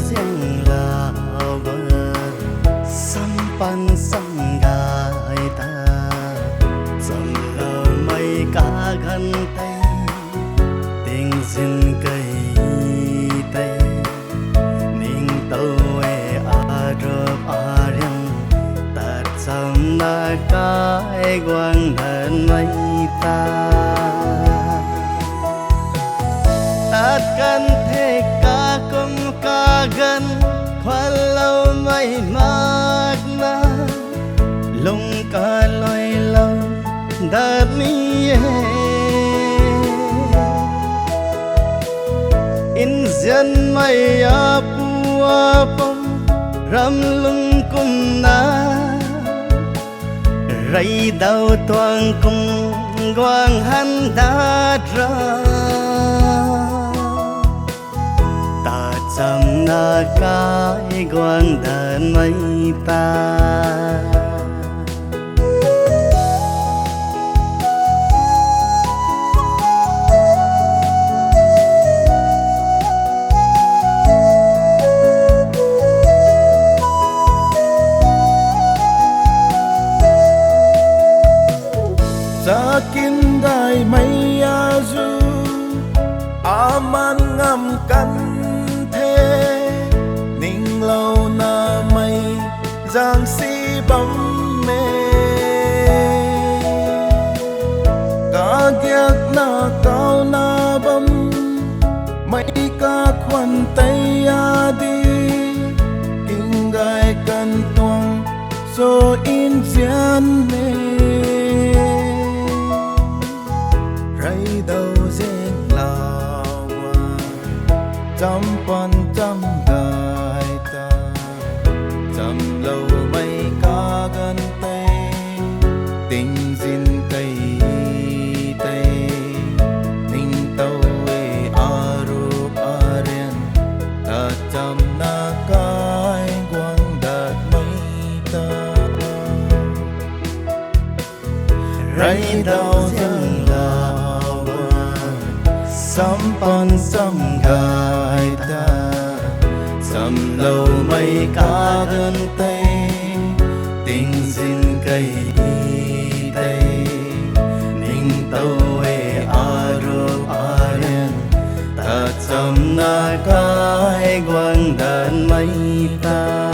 riêng là vợ sampan sangai ta dầm lờ mây cá gần tay tình duyên cây tay ninh tàu e a rập a riêng ta dầm na cái quang đàn mây ta ta cần thế ca công ca gần khoan lâu mây mát na lung ca loi lâu đợt mi in dân mây a pu a pom ram lung kum na rây đau toang kum quang han đã ra dầm na cái quang đàn mây ta sa kim đai mây a du aman ngam kan ninh lâu na mây giang si bấm mê cả ghét na cao na bấm mây ca khoan tay a đi kinh gai cần tuang so in gian mê rây đầu dễ lao trăm pan trăm gai ta trăm lâu mây ca gần tay tình duyên cây tay ninh tàu e a ru a riêng ta trăm na cái quang đạt mây ta rây đầu dần lao sampan sangai ta dầm lâu mây cá gần tay tình duyên cây tay ninh tàu e a ru a riêng ta dầm na cái quang đàn mây ta